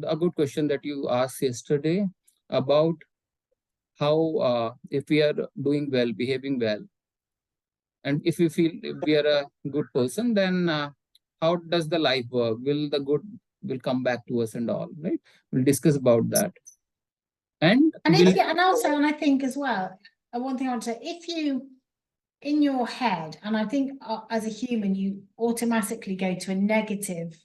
a good question that you asked yesterday about how if we are doing well, behaving well, and if we feel if we are a good person, then how does the life work? Will the good will come back to us and all, right? We'll discuss about that. And if you, and also, and I think as well, one thing I want to say, if you in your head, and I think as a human, you automatically go to a negative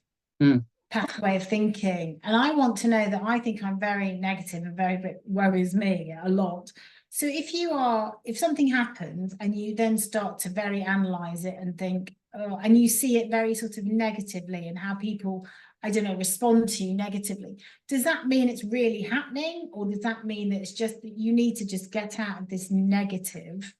pathway of thinking. And I want to know that I think I'm very negative and very worries me a lot. So if something happens and you then start to very analyze it and think, and you see it very sort of negatively and how people, I don't know, respond to you negatively, does that mean it's really happening? Or does that mean that it's just that you need to just get out of this negative?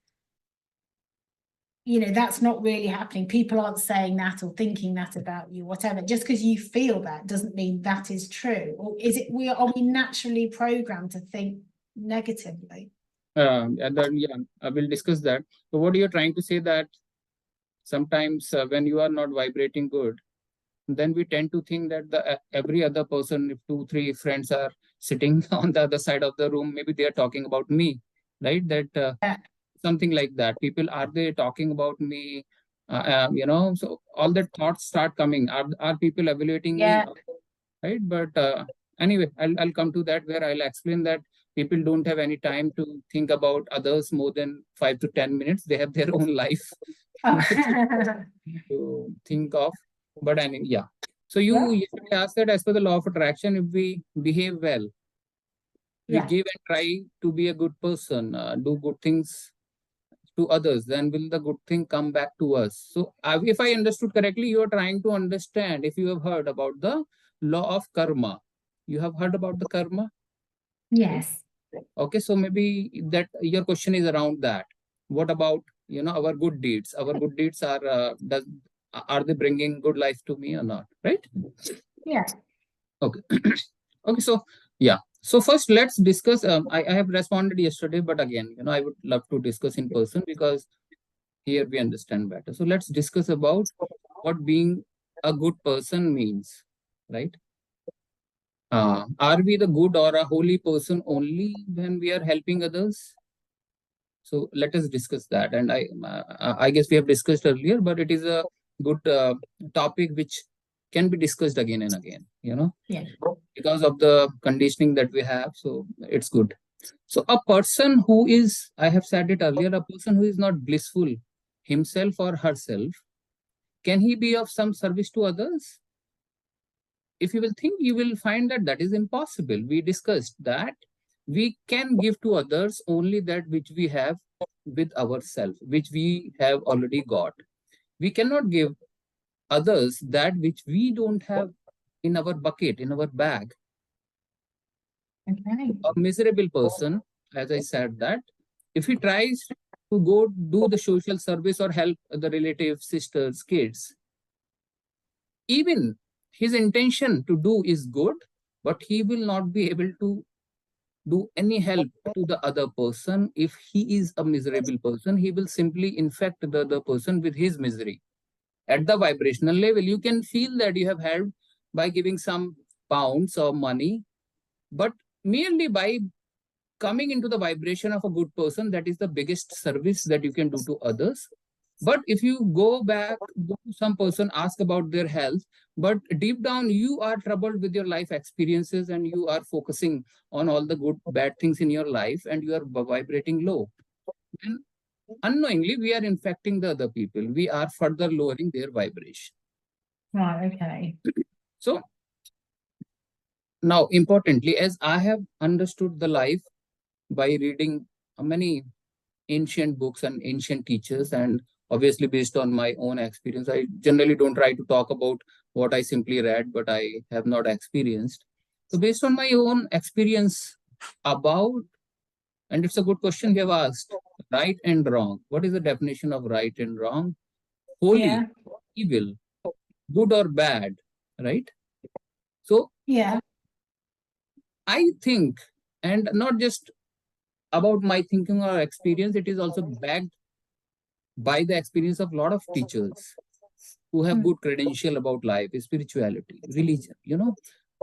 You know, that's not really happening. People aren't saying that or thinking that about you, whatever. Just because you feel that doesn't mean that is true. Or is it, are we naturally programmed to think negatively? And then, yeah, I will discuss that. So what you're trying to say that sometimes when you are not vibrating good, then we tend to think that the every other person, if 2, 3 friends are sitting on the other side of the room, maybe they are talking about me, right? That something like that. People, are they talking about me? You know, so all the thoughts start coming. Are people evaluating me? Right? But anyway, I'll come to that, where I'll explain that people don't have any time to think about others more than 5 to 10 minutes. They have their own life to think of. But I mean, yeah. So you asked that as per the law of attraction, if we behave well, we give and try to be a good person, do good things to others, then will the good thing come back to us? So if I understood correctly, you are trying to understand if you have heard about the law of karma. You have heard about the karma? Yes. Okay, so maybe that your question is around that. What about, you know, our good deeds? Our good deeds are they bringing good life to me or not? Right? Yeah. Okay. Okay, so yeah. So first, let's discuss. I have responded yesterday, but again, you know, I would love to discuss in person because here we understand better. So let's discuss about what being a good person means, right? Are we the good or a holy person only when we are helping others? So let us discuss that. And I guess we have discussed earlier, but it is a good topic which can be discussed again and again, you know, because of the conditioning that we have. So it's good. So a person who is, I have said it earlier, a person who is not blissful himself or herself, can he be of some service to others? If you will think, you will find that that is impossible. We discussed that we can give to others only that which we have with ourselves, which we have already got. We cannot give others that which we don't have in our bucket, in our bag. Okay. A miserable person, as I said, that if he tries to go do the social service or help the relatives, sisters, kids, even his intention to do is good, but he will not be able to do any help to the other person. If he is a miserable person, he will simply infect the other person with his misery. At the vibrational level, you can feel that you have helped by giving some pounds or money, but merely by coming into the vibration of a good person, that is the biggest service that you can do to others. But if you go to some person, ask about their health, but deep down you are troubled with your life experiences and you are focusing on all the good, bad things in your life and you are vibrating low, then unknowingly we are infecting the other people. We are further lowering their vibration. Right, okay. So now, importantly, as I have understood the life by reading many ancient books and ancient teachers, and obviously based on my own experience, I generally don't try to talk about what I simply read, but I have not experienced. So based on my own experience about, and it's a good question you have asked, right and wrong. What is the definition of right and wrong? Holy, evil, good or bad, right? So I think, and not just about my thinking or experience, it is also backed by the experience of a lot of teachers who have good credential about life, spirituality, religion, you know.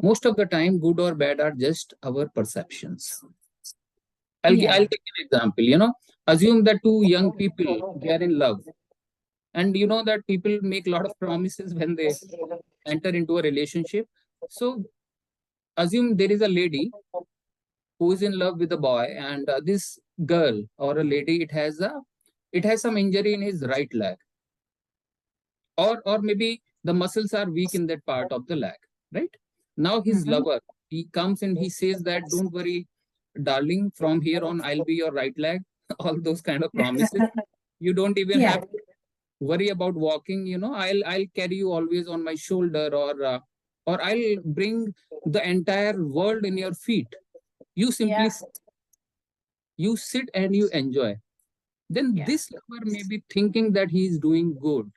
most of the time, good or bad are just our perceptions. I'll take an example, assume that two young people, they are in love. And you know that people make a lot of promises when they enter into a relationship. So assume there is a lady who is in love with a boy, and this girl or a lady, it has some injury in his right leg, or maybe the muscles are weak in that part of the leg, right? Now his lover, he comes and he says that, don't worry, darling, from here on I'll be your right leg. All those kind of promises. You don't even have to worry about walking, I'll carry you always on my shoulder, or I'll bring the entire world in your feet. You simply you sit and you enjoy. Then this lover may be thinking that he is doing good,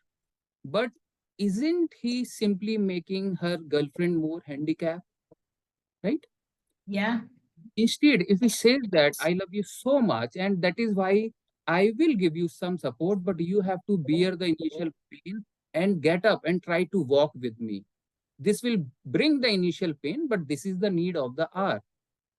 but isn't he simply making her girlfriend more handicapped, right? Yeah. Instead, if he says that I love you so much, and that is why I will give you some support, but you have to bear the initial pain and get up and try to walk with me. This will bring the initial pain, but this is the need of the hour.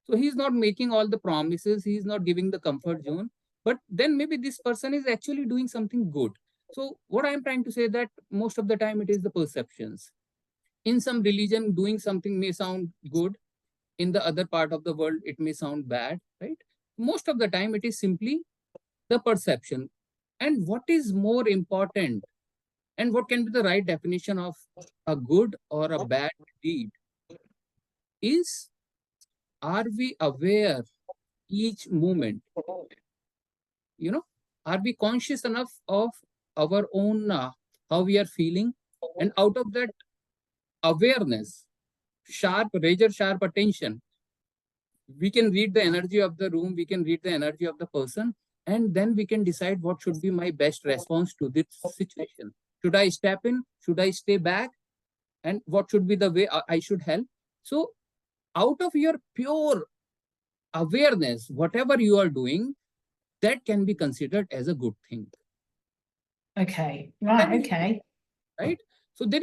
So he's not making all the promises, he's not giving the comfort zone, but then maybe this person is actually doing something good. So what I'm trying to say, that most of the time it is the perceptions. In some religion, doing something may sound good. In the other part of the world, it may sound bad, right? Most of the time, it is simply the perception. And what is more important, and what can be the right definition of a good or a bad deed, is, are we aware each moment? Are we conscious enough of our own, how we are feeling? And out of that awareness, razor sharp attention, we can read the energy of the room, we can read the energy of the person, and then we can decide what should be my best response to this situation. Should I step in? Should I stay back? And what should be the way I should help? So out of your pure awareness, whatever you are doing, that can be considered as a good thing. Okay. Right. Okay. Right? So there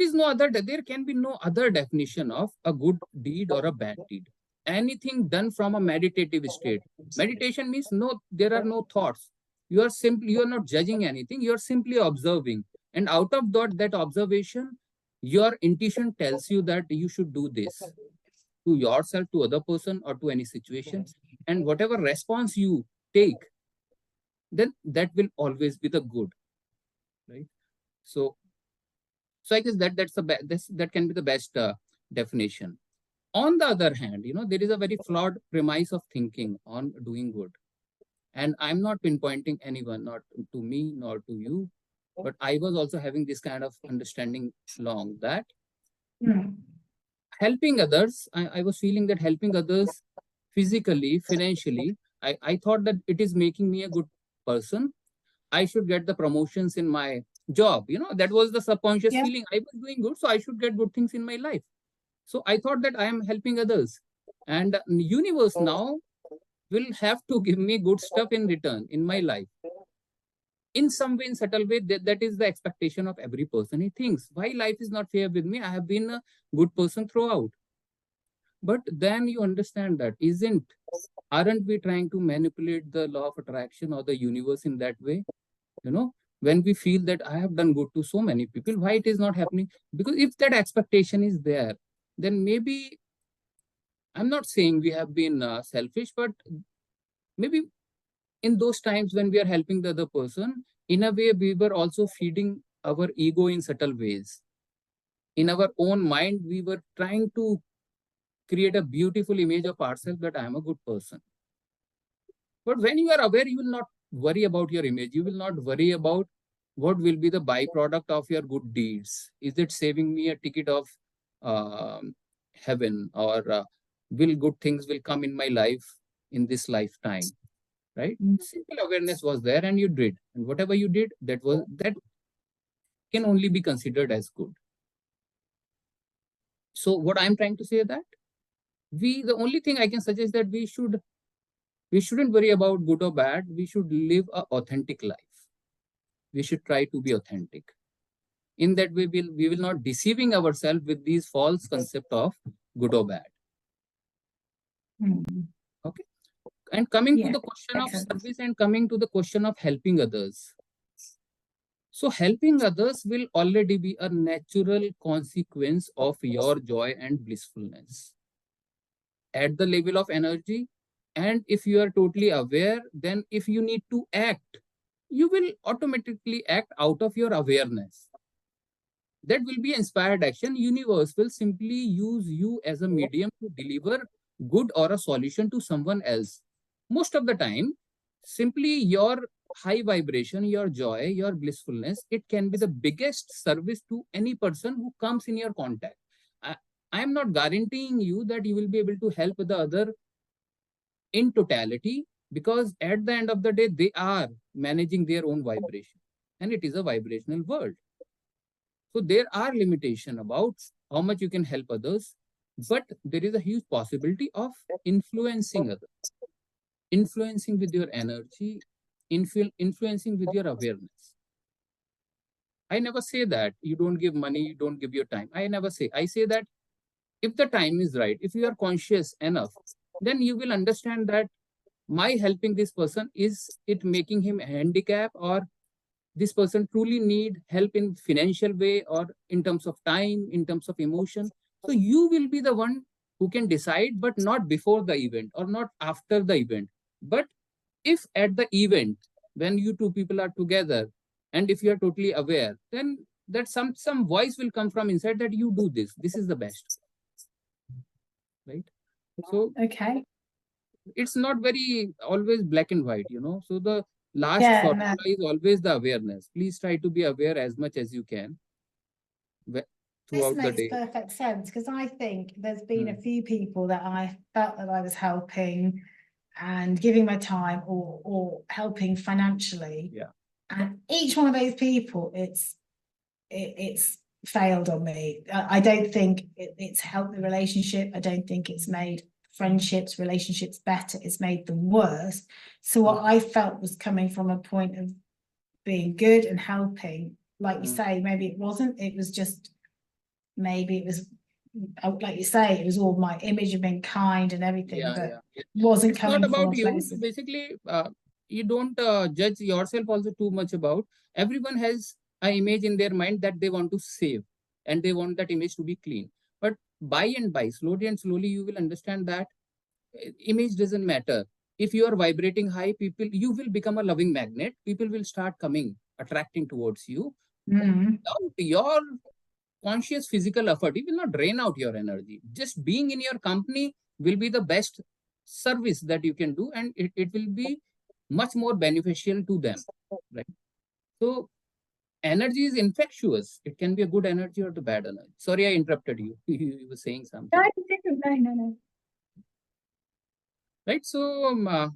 can be no other definition of a good deed or a bad deed. Anything done from a meditative state. Meditation means there are no thoughts. You are not judging anything, you are simply observing. And out of that observation, your intuition tells you that you should do this to yourself, to other person, or to any situation. And whatever response you take, then that will always be the good, right? So I guess that can be the best definition. On the other hand, there is a very flawed premise of thinking on doing good. And I'm not pinpointing anyone, not to me, nor to you, but I was also having this kind of understanding long that helping others, I was feeling that helping others physically, financially, I thought that it is making me a good person. I should get the promotions in my job. That was the subconscious feeling. I was doing good, so I should get good things in my life. So I thought that I am helping others. And universe now will have to give me good stuff in return in my life. In some way, in subtle way, that is the expectation of every person. He thinks, why life is not fair with me? I have been a good person throughout. But then you understand that aren't we trying to manipulate the law of attraction or the universe in that way? When we feel that I have done good to so many people, why it is not happening? Because if that expectation is there, then maybe, I'm not saying we have been selfish, but maybe in those times when we are helping the other person, in a way, we were also feeding our ego in subtle ways. In our own mind, we were trying to create a beautiful image of ourselves that I am a good person. But when you are aware, you will not worry about your image. You will not worry about what will be the byproduct of your good deeds. Is it saving me a ticket of heaven, or will good things will come in my life in this lifetime, right? Simple awareness was there, and you did. And whatever you did, that can only be considered as good. So what I'm trying to say that the only thing I can suggest that we shouldn't worry about good or bad. We should live an authentic life. We should try to be authentic. In that way, we will not deceiving ourselves with these false concept of good or bad. Mm. Okay. And coming to Yeah, the question of excellent. service and coming to the question of helping others. So helping others will already be a natural consequence of your joy and blissfulness at the level of energy. And if you are totally aware, then if you need to act, you will automatically act out of your awareness. That will be inspired action. Universe will simply use you as a medium to deliver good or a solution to someone else. Most of the time, simply your high vibration, your joy, your blissfulness, it can be the biggest service to any person who comes in your contact. I am not guaranteeing you that you will be able to help the other in totality, because at the end of the day, they are managing their own vibration, and it is a vibrational world. So there are limitations about how much you can help others, but there is a huge possibility of influencing others, influencing with your energy, influencing with your awareness. I never say that you don't give money, you don't give your time. I never say. I say that if the time is right, if you are conscious enough, then you will understand that my helping this person, is it making him a handicap, or this person truly need help in financial way, or in terms of time, in terms of emotion. So you will be the one who can decide, but not before the event or not after the event. But if at the event, when you two people are together, and if you are totally aware, then that some voice will come from inside that you do this is the best, right? So Okay. it's not very always black and white, so the last Yeah, formula no. is always the awareness. Please try to be aware as much as you can This throughout the makes day. perfect sense, because I think there's been a Hmm. few people that I felt that I was helping and giving my time or helping financially. Yeah. And each one of those people, it's failed on me. I don't think it's helped the relationship. I don't think it's made friendships, relationships better. It's made them worse. So what I felt was coming from a point of being good and helping. Like you say, maybe it wasn't. It was just, maybe it was, like you say, it was all my image of being kind and everything, but wasn't It's coming not from about a you. place of... Basically, you don't judge yourself also too much about. Everyone has an image in their mind that they want to save, and they want that image to be clean. But by and by, slowly and slowly, you will understand that image doesn't matter. If you are vibrating high, people, you will become a loving magnet. People will start coming, attracting towards you. Without your conscious physical effort, it will not drain out your energy. Just being in your company will be the best service that you can do, and it will be much more beneficial to them, right? So energy is infectious. It can be a good energy or the bad energy. Sorry, I interrupted you. You were saying something. No. Right? So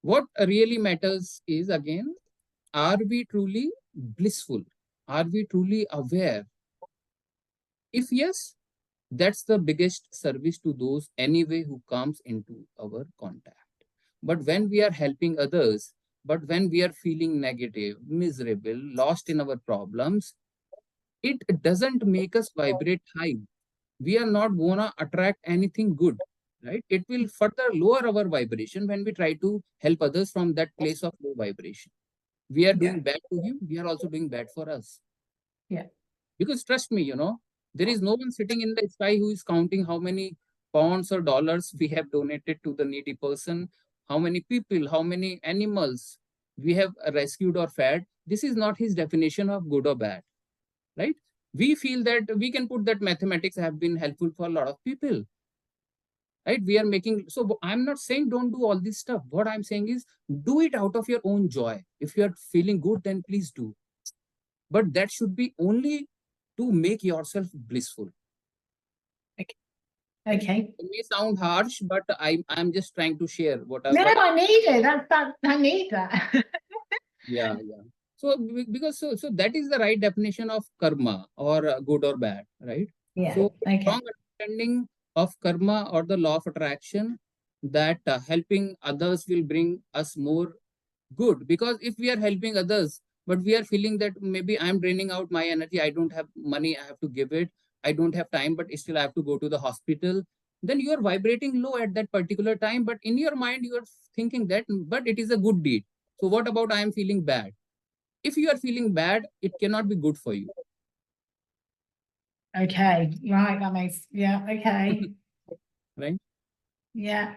what really matters is, again, are we truly blissful? Are we truly aware? If yes, that's the biggest service to those anyway who comes into our contact. But when we are helping others, but when we are feeling negative, miserable, lost in our problems, it doesn't make us vibrate high. We are not gonna attract anything good, right? It will further lower our vibration when we try to help others from that place of low vibration. We are doing bad to him, we are also doing bad for us. Yeah. Because trust me, there is no one sitting in the sky who is counting how many pounds or dollars we have donated to the needy person, how many people, how many animals we have rescued or fed. This is not his definition of good or bad, right? We feel that we can put that mathematics have been helpful for a lot of people, right? We are making, so I'm not saying don't do all this stuff. What I'm saying is do it out of your own joy. If you are feeling good, then please do. But that should be only to make yourself blissful. Okay. It may sound harsh, but I'm just trying to share what I... No, I need it. I need that. Yeah. So because so that is the right definition of karma, or good or bad, right? Yeah. So Okay. strong understanding of karma or the law of attraction, that helping others will bring us more good. Because if we are helping others, but we are feeling that maybe I'm draining out my energy, I don't have money, I have to give it, I don't have time, but still I have to go to the hospital. Then you are vibrating low at that particular time, but in your mind, you are thinking that, but it is a good deed. So what about I am feeling bad? If you are feeling bad, it cannot be good for you. Okay, right, that makes, yeah, okay. Right? Yeah.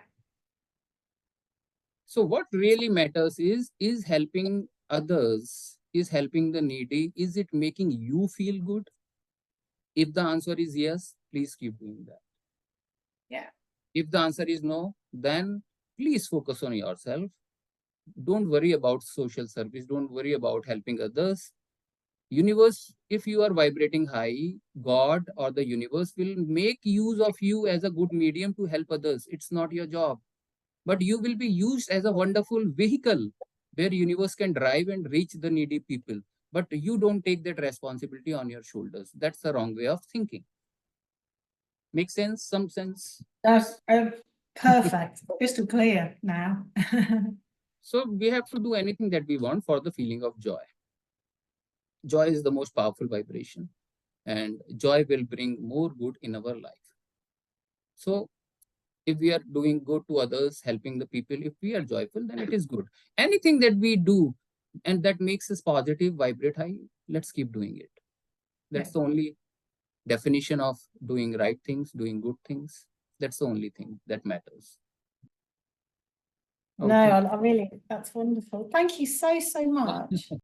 So what really matters is helping others, is helping the needy, is it making you feel good? If the answer is yes, please keep doing that. Yeah. If the answer is no, then please focus on yourself. Don't worry about social service. Don't worry about helping others. Universe, if you are vibrating high, God or the universe will make use of you as a good medium to help others. It's not your job, but you will be used as a wonderful vehicle where universe can drive and reach the needy people. But you don't take that responsibility on your shoulders. That's the wrong way of thinking. Make sense? Some sense? That's perfect. Crystal clear now. So we have to do anything that we want for the feeling of joy. Joy is the most powerful vibration, and joy will bring more good in our life. So if we are doing good to others, helping the people, if we are joyful, then it is good. Anything that we do and that makes us positive, vibrate high, let's keep doing it. That's the only definition of doing right things, doing good things. That's the only thing that matters. No, Okay. I really, that's wonderful. Thank you so much.